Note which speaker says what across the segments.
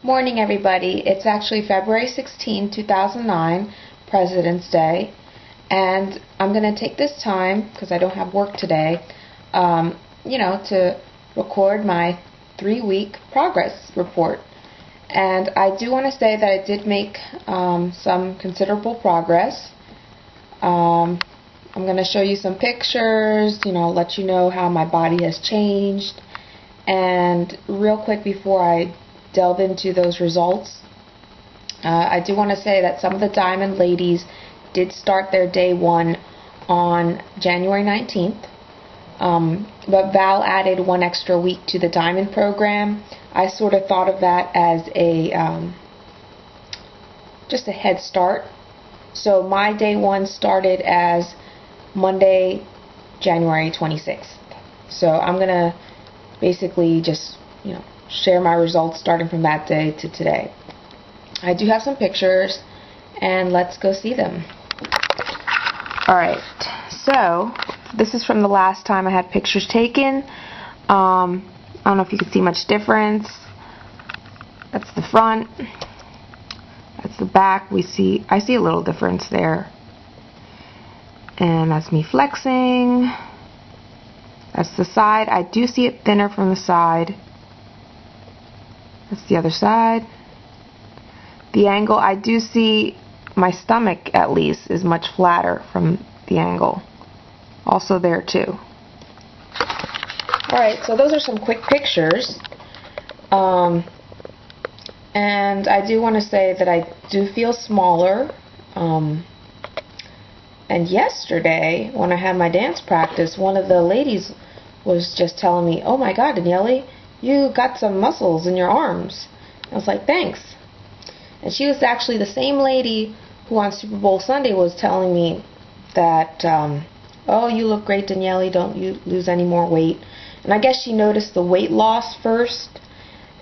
Speaker 1: Morning, everybody. It's actually February 16, 2009, President's Day, and I'm going to take this time, because I don't have work today, to record my 3-week progress report. And I do want to say that I did make some considerable progress. I'm going to show you some pictures, let you know how my body has changed. And real quick before I delve into those results, I do want to say that some of the Diamond ladies did start their day one on January 19th, but Val added 1 extra week to the Diamond program. I sort of thought of that as just a head start. So my day one started as Monday, January 26th. So I'm going to basically just, share my results starting from that day to today. I do have some pictures, and let's go see them. Alright, so this is from the last time I had pictures taken. I don't know if you can see much difference. That's the front. That's the back. I see a little difference there. And that's me flexing. That's the side. I do see it thinner from the side. That's the other side. The angle, I do see my stomach, at least, is much flatter from the angle. Also there, too. Alright, so those are some quick pictures. And I do want to say that I do feel smaller. And yesterday, when I had my dance practice, one of the ladies was just telling me, "Oh my God, Daniele, you got some muscles in your arms." I was like, "Thanks." And she was actually the same lady who on Super Bowl Sunday was telling me that, "Oh, you look great, Daniele, don't you lose any more weight." And I guess she noticed the weight loss first,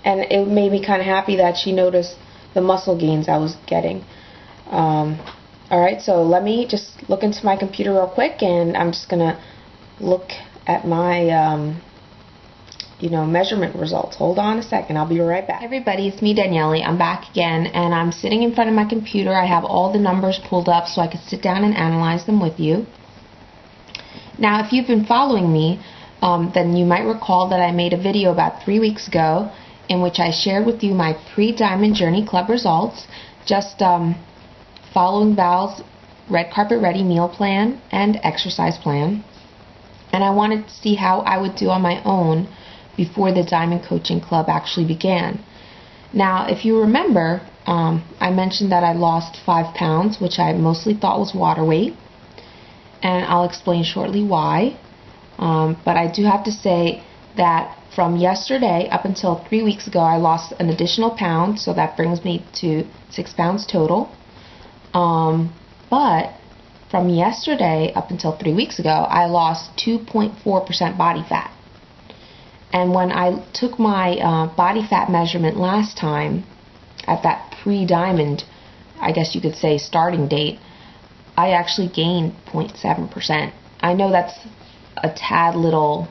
Speaker 1: and it made me kind of happy that she noticed the muscle gains I was getting. Alright, so let me just look into my computer real quick, and I'm just going to look at my measurement results. Hold on a second, I'll be right back. Everybody, it's me, Daniele. I'm back again, and I'm sitting in front of my computer. I have all the numbers pulled up so I can sit down and analyze them with you. Now, if you've been following me, then you might recall that I made a video about 3 weeks ago in which I shared with you my pre-Diamond Journey Club results, just following Val's Red Carpet Ready meal plan and exercise plan. And I wanted to see how I would do on my own before the Diamond Coaching Club actually began. Now, if you remember, I mentioned that I lost 5 pounds, which I mostly thought was water weight, and I'll explain shortly why. But I do have to say that from yesterday up until 3 weeks ago, I lost an additional pound, so that brings me to 6 pounds total. But from yesterday up until 3 weeks ago, I lost 2.4% body fat. And when I took my body fat measurement last time, at that pre-Diamond, I guess you could say, starting date, I actually gained 0.7%. I know that's a tad little,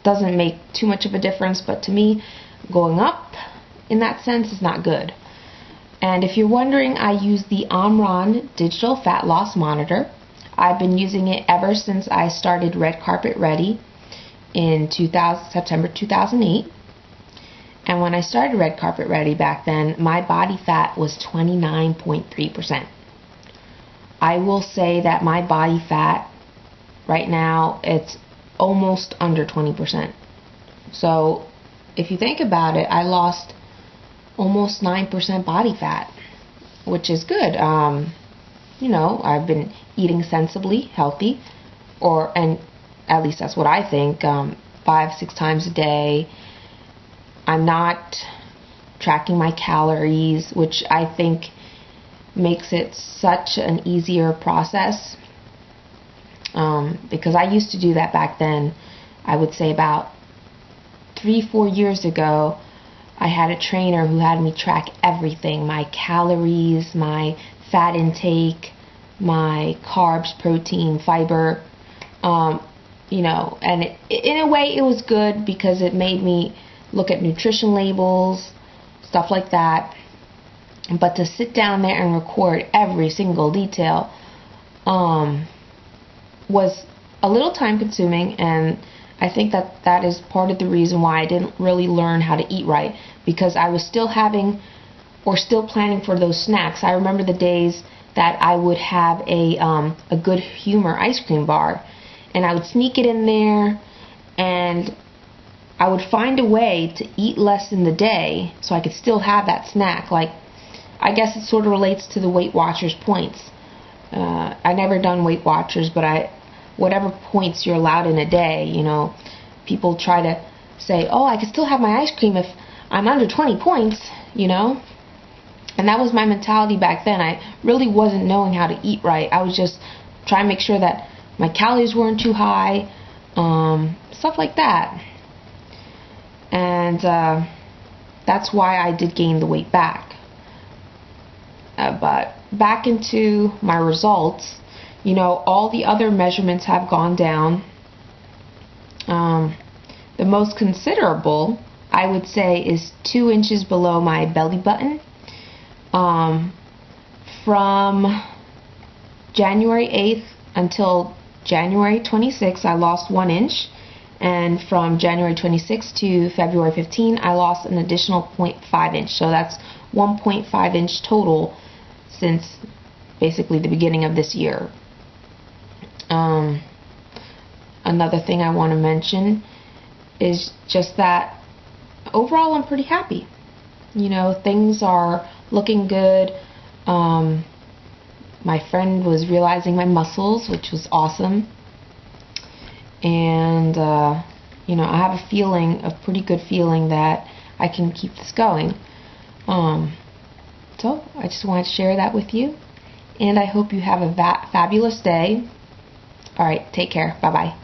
Speaker 1: doesn't make too much of a difference, but to me, going up in that sense is not good. And if you're wondering, I use the Omron Digital Fat Loss Monitor. I've been using it ever since I started Red Carpet Ready in September 2008. And when I started Red Carpet Ready back then, my body fat was 29.3%. I will say that my body fat right now, it's almost under 20%. So if you think about it, I lost almost 9% body fat, which is good. I've been eating sensibly, healthy, and at least that's what I think, 5-6 times a day. I'm not tracking my calories, which I think makes it such an easier process, because I used to do that back then. I would say about 3-4 years ago, I had a trainer who had me track everything: my calories, my fat intake, my carbs, protein, fiber, and in a way it was good because it made me look at nutrition labels stuff like that. But to sit down there and record every single detail was a little time consuming, and I think that is part of the reason why I didn't really learn how to eat right, because I was still planning for those snacks. I remember the days that I would have a Good Humor ice cream bar, and I would sneak it in there, and I would find a way to eat less in the day so I could still have that snack. Like, I guess it sort of relates to the Weight Watchers points. I never done Weight Watchers, but whatever points you're allowed in a day, you know, people try to say, oh, I can still have my ice cream if I'm under 20 points, you know. And that was my mentality back then. I really wasn't knowing how to eat right. I was just trying to make sure that my calories weren't too high, stuff like that. And that's why I did gain the weight back. But back into my results, you know, all the other measurements have gone down. The most considerable, I would say, is 2 inches below my belly button. From January 8th until January 26th, I lost 1 inch. And from January 26th to February 15th, I lost an additional 0.5 inch. So that's 1.5 inch total since basically the beginning of this year. Another thing I want to mention is just that overall I'm pretty happy. You know, things are looking good. My friend was realizing my muscles, which was awesome. And, you know, I have a pretty good feeling that I can keep this going. So, I just wanted to share that with you. And I hope you have a fabulous day. Alright, take care. Bye-bye.